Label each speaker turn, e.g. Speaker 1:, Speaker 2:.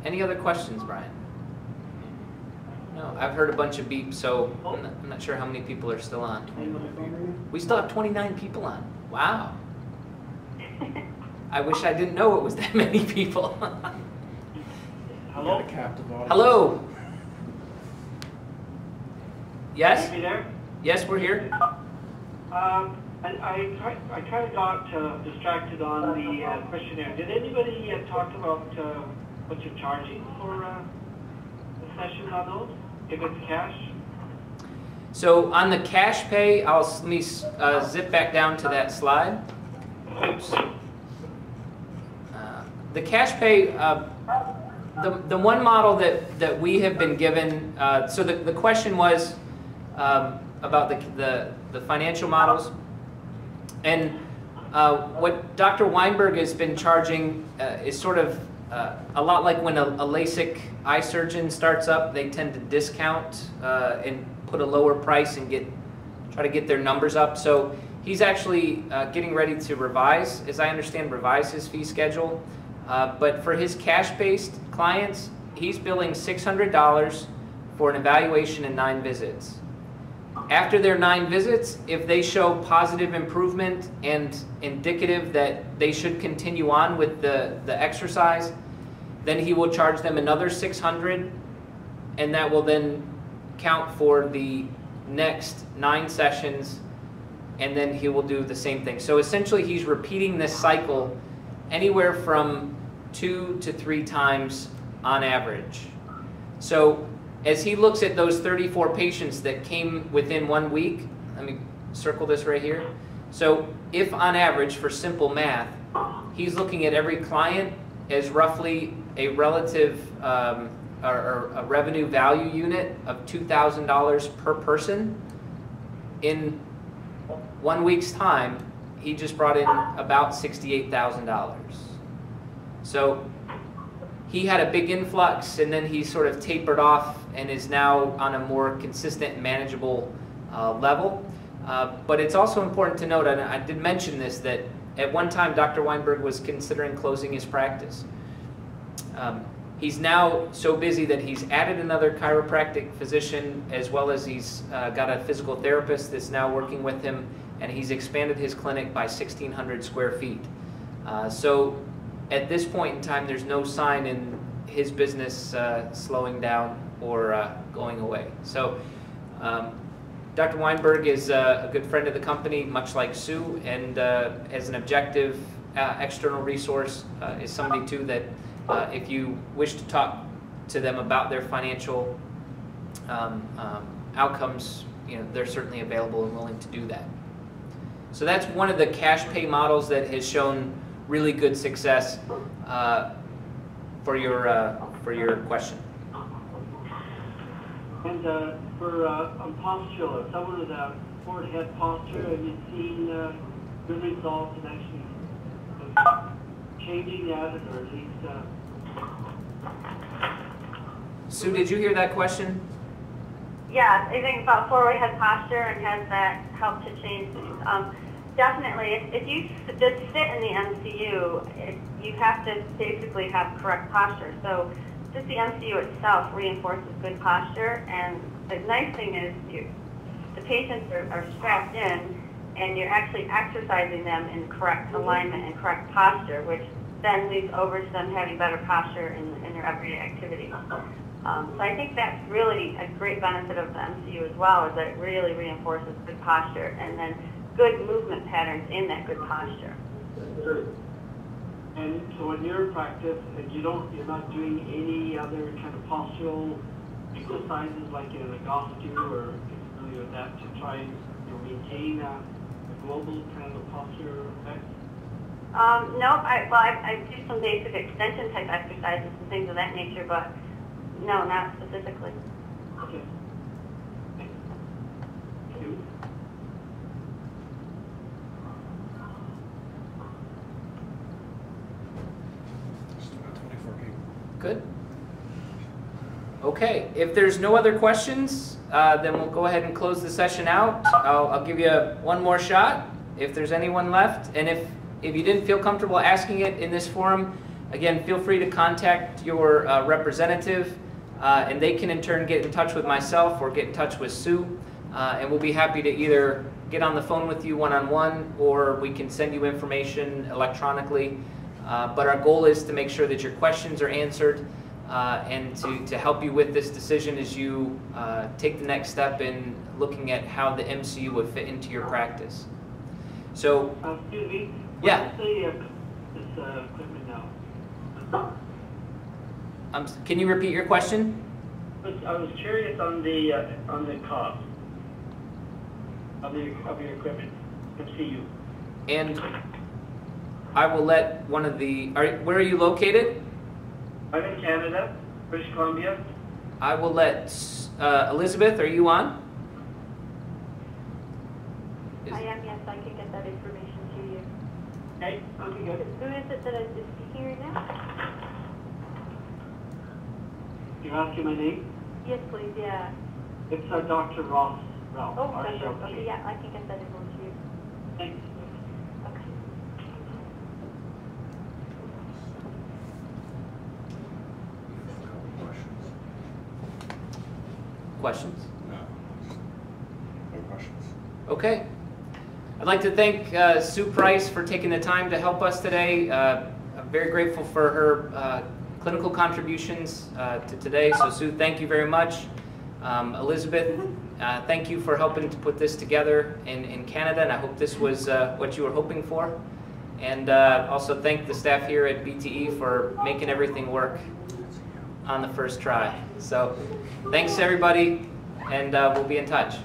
Speaker 1: Any other questions, Brian? No, I've heard a bunch of beeps, so I'm not sure how many people are still on. We still have 29 people on. Wow. I wish I didn't know it was that many people.
Speaker 2: Hello?
Speaker 1: Hello. Yes?
Speaker 2: Are you there?
Speaker 1: Yes, we're here.
Speaker 2: And I kind of got distracted on the questionnaire. Did anybody talk about what you're charging for the sessions on those, if it's cash?
Speaker 1: So on the cash pay, let me zip back down to that slide. Oops. The cash pay, the one model that we have been given, so the question was about the financial models. And what Dr. Weinberg has been charging is sort of a lot like when a LASIK eye surgeon starts up, they tend to discount and put a lower price and try to get their numbers up. So he's actually getting ready to revise, as I understand, his fee schedule. But for his cash-based clients, he's billing $600 for an evaluation and 9 visits. After their 9 visits, if they show positive improvement and indicative that they should continue on with the exercise, then he will charge them another $600, and that will then count for the next 9 sessions, and then he will do the same thing. So essentially he's repeating this cycle anywhere from 2 to 3 times on average. So as he looks at those 34 patients that came within 1 week, let me circle this right here. So if on average, for simple math, he's looking at every client as roughly a relative or a revenue value unit of $2,000 per person, in 1 week's time, he just brought in about $68,000. So he had a big influx, and then he sort of tapered off and is now on a more consistent and manageable level. But it's also important to note, and I did mention this, that at one time Dr. Weinberg was considering closing his practice. He's now so busy that he's added another chiropractic physician, as well as he's got a physical therapist that's now working with him, and he's expanded his clinic by 1,600 square feet. So at this point in time, there's no sign in his business slowing down or going away. So Dr. Weinberg is a good friend of the company, much like Sue, and as an objective external resource is somebody too that if you wish to talk to them about their financial outcomes, they're certainly available and willing to do that. So that's one of the cash pay models that has shown really good success for your question.
Speaker 2: And for postural, someone with a forehead posture, have you seen good results in actually changing that, or at least?
Speaker 1: Sue, did you hear that question?
Speaker 3: Yeah, I think about forehead posture and has that helped to change things. Definitely, if you just sit in the MCU, you have to basically have correct posture. So just the MCU itself reinforces good posture, and the nice thing is the patients are strapped in, and you're actually exercising them in correct alignment and correct posture, which then leads over to them having better posture in their everyday activities. So I think that's really a great benefit of the MCU as well, is that it really reinforces good posture and then good movement patterns in that good posture.
Speaker 2: And so in your practice, you're not doing any other kind of postural exercises like in a Gostu or familiar with that to try and maintain a global kind of posture effect?
Speaker 3: No, I do some basic extension type exercises and things of that nature, but no, not specifically.
Speaker 2: Okay. Thank you.
Speaker 1: Good. Okay, if there's no other questions, then we'll go ahead and close the session out. I'll give you one more shot if there's anyone left, and if you didn't feel comfortable asking it in this forum, Again, feel free to contact your representative, and they can in turn get in touch with myself or get in touch with Sue, and we'll be happy to either get on the phone with you one-on-one, or we can send you information electronically. But our goal is to make sure that your questions are answered, and to help you with this decision as you take the next step in looking at how the MCU would fit into your practice. So,
Speaker 2: excuse me.
Speaker 1: Yeah.
Speaker 2: What's this equipment now?
Speaker 1: Can you repeat your question?
Speaker 2: I was curious on the cost of your equipment, MCU.
Speaker 1: And I will let one of the. Where are you located?
Speaker 2: I'm in Canada, British Columbia.
Speaker 1: I will let Elizabeth. Are you on?
Speaker 3: I am, yes, I can get that information to you.
Speaker 2: Okay, okay, good.
Speaker 3: Who is it that is speaking right now?
Speaker 2: You're asking my name?
Speaker 3: Yes, please, yeah.
Speaker 2: It's Dr. Ross Ralph.
Speaker 3: Oh, okay, yeah, I can get that info to you.
Speaker 2: Thanks.
Speaker 3: Okay.
Speaker 1: Questions?
Speaker 4: No. No questions.
Speaker 1: Okay. I'd like to thank Sue Price for taking the time to help us today. I'm very grateful for her clinical contributions to today. So Sue, thank you very much. Elizabeth, thank you for helping to put this together in Canada, and I hope this was what you were hoping for. And also thank the staff here at BTE for making everything work on the first try. So thanks everybody, and we'll be in touch.